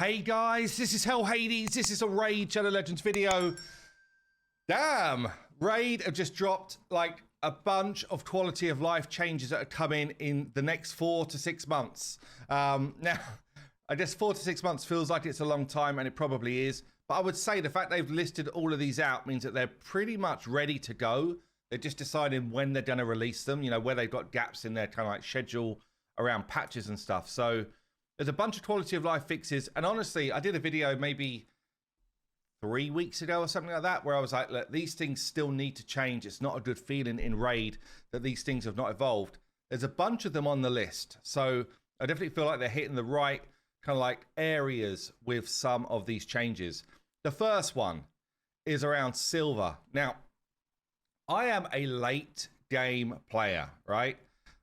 Hey guys, this is Hell Hades. This is a Raid Shadow Legends video. Damn, Raid have just dropped like a bunch of quality of life changes that are coming in the next 4 to 6 months. Now, I guess 4 to 6 months feels like it's a long time, and it probably is. But I would say the fact they've listed all of these out means that they're pretty much ready to go. They're just deciding when they're going to release them, you know, where they've got gaps in their kind of like schedule around patches and stuff. So there's a bunch of quality of life fixes. And honestly, I did a video maybe 3 weeks ago or something like that, where I was like, look, these things still need to change. It's not a good feeling in Raid that these things have not evolved. There's a bunch of them on the list. So I definitely feel like they're hitting the right kind of like areas with some of these changes. The first one is around silver. Now, I am a late game player, right?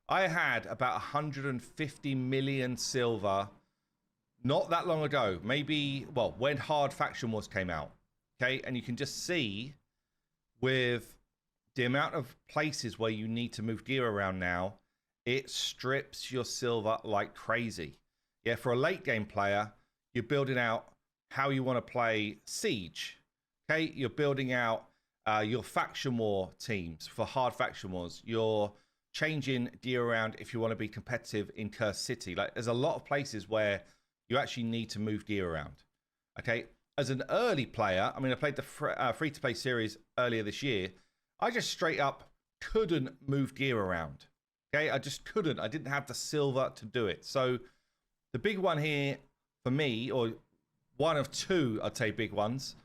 I had about 150 million silver not that long ago, maybe, well, when Hard Faction Wars came out, okay? And you can just see with the amount of places where you need to move gear around now, it strips your silver like crazy. Yeah, for a late game player, you're building out how you want to play Siege, okay? You're building out your Faction War teams for Hard Faction Wars. You're changing gear around if you want to be competitive in Cursed City. Like, there's a lot of places where you actually need to move gear around. Okay, as an early player, I mean, I played the free-to-play series earlier this year. I just straight up couldn't move gear around. Okay, I just couldn't. I didn't have the silver to do it. So the big one here for me, or one of two, I'd say big ones,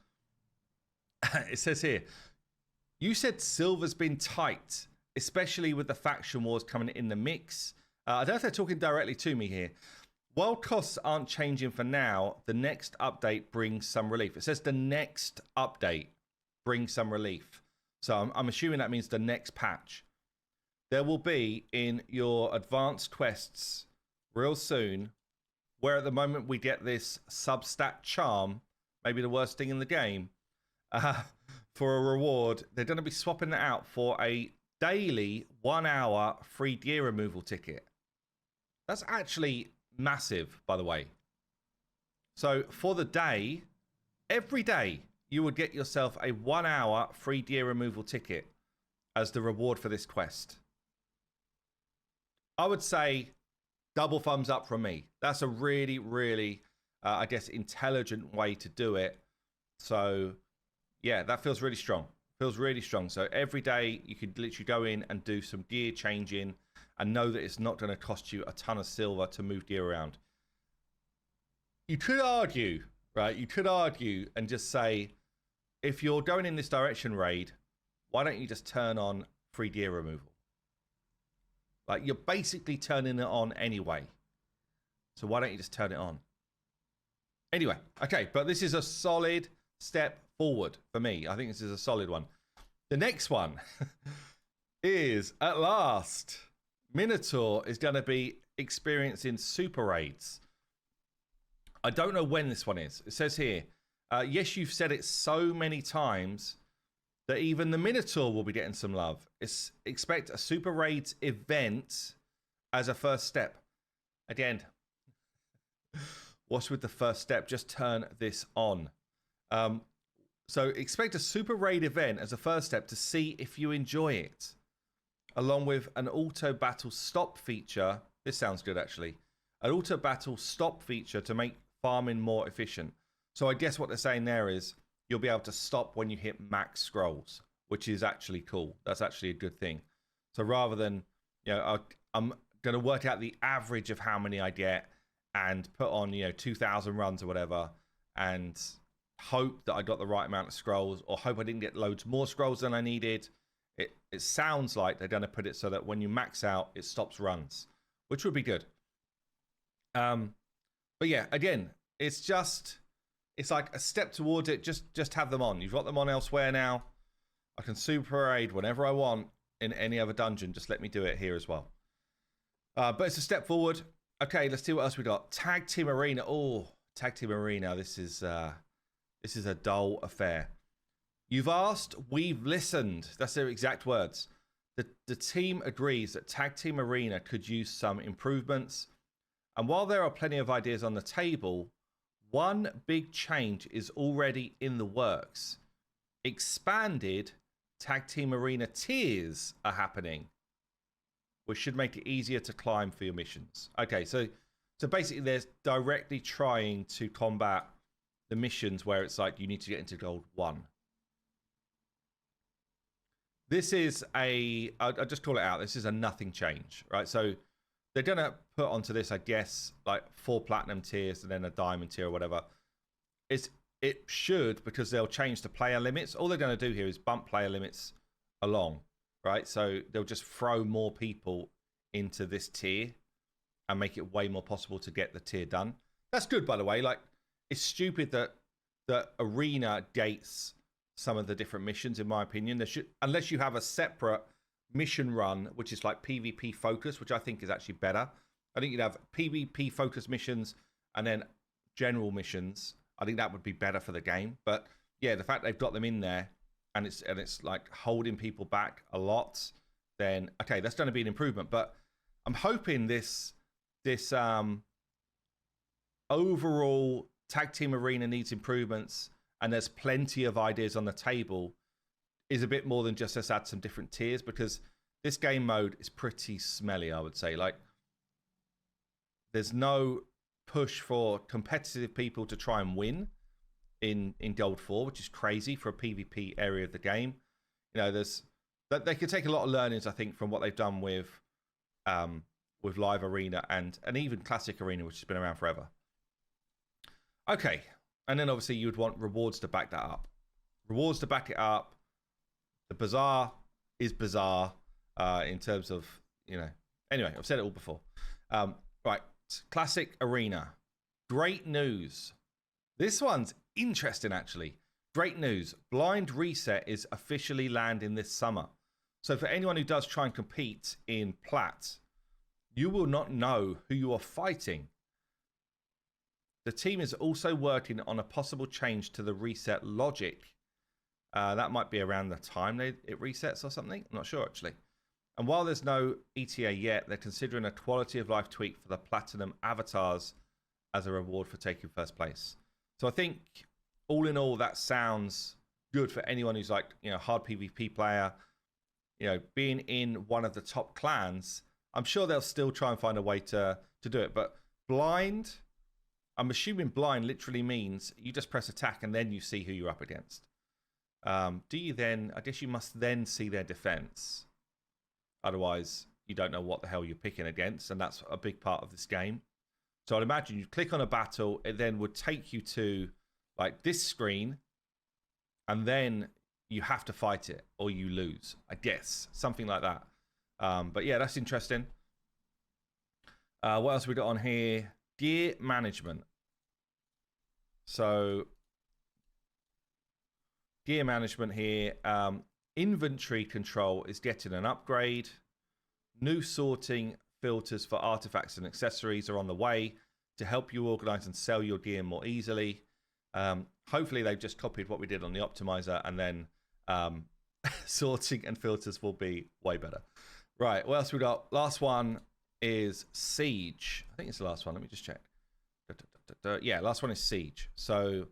it says here, you said silver's been tight, especially with the Faction Wars coming in the mix. I don't know if they're talking directly to me here. While costs aren't changing for now, the next update brings some relief. It says the next update brings some relief. So I'm assuming that means the next patch. There will be in your advanced quests real soon, where at the moment we get this substat charm, maybe the worst thing in the game, for a reward. They're going to be swapping that out for a daily 1 hour free gear removal ticket. That's actually massive, by the way. So for the day, every day, you would get yourself a 1 hour free gear removal ticket as the reward for this quest. I would say double thumbs up from me. That's a really, really, I guess, intelligent way to do it. So yeah, that feels really strong. Feels really strong. So every day you could literally go in and do some gear changing and know that it's not going to cost you a ton of silver to move gear around. You could argue, right? You could argue and just say, if you're going in this direction, Raid, why don't you just turn on free gear removal? Like, you're basically turning it on anyway. So why don't you just turn it on? Anyway, okay, but this is a solid step forward for me. I think this is a solid one. The next one is, at last, Minotaur is going to be experiencing super raids. I don't know when this one is. It says here, yes, you've said it so many times that even the Minotaur will be getting some love. Expect a super raids event as a first step. Again, what's with the first step? Just turn this on. So expect a super raid event as a first step to see if you enjoy it, along with an auto battle stop feature. This sounds good, actually. An auto battle stop feature to make farming more efficient. So I guess what they're saying there is you'll be able to stop when you hit max scrolls, which is actually cool. That's actually a good thing. So rather than, you know, I'm going to work out the average of how many I get and put on, you know, 2,000 runs or whatever, and hope that I got the right amount of scrolls, or hope I didn't get loads more scrolls than I needed. It sounds like they're going to put it so that when you max out, it stops runs, which would be good. But yeah, again, it's like a step towards it. Just have them on. You've got them on elsewhere now. I can super raid whenever I want in any other dungeon. Just let me do it here as well. But it's a step forward. Okay, let's see what else we got. Tag Team Arena. Oh, Tag Team Arena. This is a dull affair. You've asked, we've listened. That's their exact words. The team agrees that Tag Team Arena could use some improvements. And while there are plenty of ideas on the table, one big change is already in the works. Expanded tag team arena tiers are happening, which should make it easier to climb for your missions. Okay, so basically they're directly trying to combat the missions where it's like you need to get into gold 1. This is I'll just call it out, this is a nothing change, right? So they're going to put onto this, I guess, like 4 platinum tiers and then a diamond tier or whatever. It should, because they'll change the player limits. All they're going to do here is bump player limits along, right? So they'll just throw more people into this tier and make it way more possible to get the tier done. That's good, by the way. Like, it's stupid that the arena gates some of the different missions, in my opinion. There should, unless you have a separate mission run, which is like PvP focus, which I think is actually better. I think you'd have PvP focus missions and then general missions. I think that would be better for the game. But yeah, the fact they've got them in there and it's like holding people back a lot, then okay, that's going to be an improvement. But I'm hoping this overall tag team arena needs improvements, and there's plenty of ideas on the table, is a bit more than just let's add some different tiers, because this game mode is pretty smelly, I would say. Like, there's no push for competitive people to try and win in Gold 4, which is crazy for a PvP area of the game. You know, they could take a lot of learnings, I think, from what they've done with Live Arena and even Classic Arena, which has been around forever. Okay, and then obviously you would want rewards to back that up. Rewards to back it up. The bazaar is bizarre in terms of, you know. Anyway, I've said it all before. Right, Classic Arena. Great news. This one's interesting, actually. Great news. Blind Reset is officially landing this summer. So for anyone who does try and compete in Plat, you will not know who you are fighting. The team is also working on a possible change to the reset logic. That might be around the time it resets or something. I'm not sure, actually. And while there's no ETA yet, they're considering a quality of life tweak for the platinum avatars as a reward for taking first place. So I think all in all, that sounds good for anyone who's like, you know, hard PvP player, you know, being in one of the top clans. I'm sure they'll still try and find a way to do it. But blind, I'm assuming blind literally means you just press attack and then you see who you're up against. Do you then, I guess you must then see their defense. Otherwise, you don't know what the hell you're picking against, and that's a big part of this game. So I'd imagine you click on a battle, it then would take you to like this screen, and then you have to fight it or you lose, I guess. Something like that. But yeah, that's interesting. What else we got on here? Gear management. So gear management here. Inventory control is getting an upgrade. New sorting filters for artifacts and accessories are on the way to help you organize and sell your gear more easily. Hopefully they've just copied what we did on the optimizer, and then sorting and filters will be way better. Right, what else we got? Last one is Siege. I think it's the last one. Let me just check. Yeah, last one is Siege. So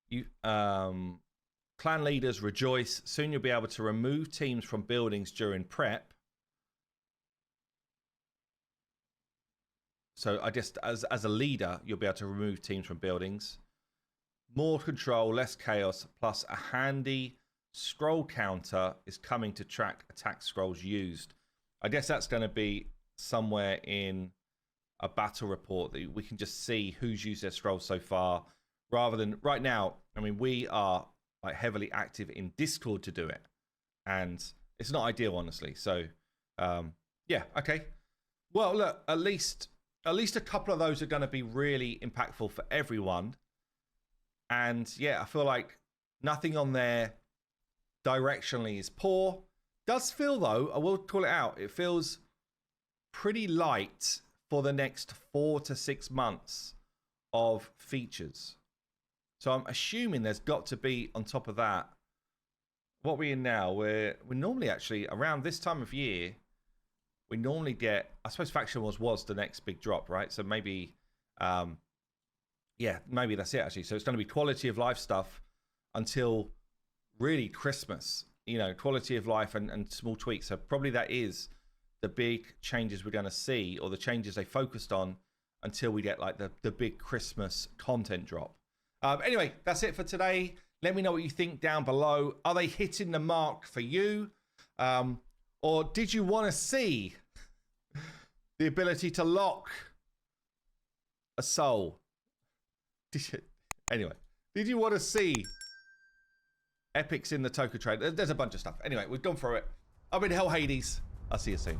you clan leaders rejoice. Soon you'll be able to remove teams from buildings during prep. So I guess as a leader, you'll be able to remove teams from buildings. More control, less chaos, plus a handy scroll counter is coming to track attack scrolls used. I guess that's going to be somewhere in a battle report that we can just see who's used their scrolls so far, rather than right now. I mean, we are like heavily active in Discord to do it, and it's not ideal, honestly. So yeah, okay. Well, look, at least a couple of those are going to be really impactful for everyone. And yeah, I feel like nothing on there directionally is poor. Does feel, though, I will call it out, it feels pretty light for the next 4 to 6 months of features. So I'm assuming there's got to be, on top of that, what we're in now, we're normally actually around this time of year, we normally get, I suppose Faction Wars was the next big drop, right? So maybe yeah, maybe that's it actually. So it's going to be quality of life stuff until really Christmas, you know, quality of life and small tweaks. So probably that is the big changes we're going to see, or the changes they focused on until we get like the big Christmas content drop. Anyway, that's it for today. Let me know what you think down below. Are they hitting the mark for you? Or did you want to see the ability to lock a soul? Anyway, did you want to see epics in the token trade? There's a bunch of stuff. Anyway, we've gone through it. I've been Hell Hades. I'll see you soon.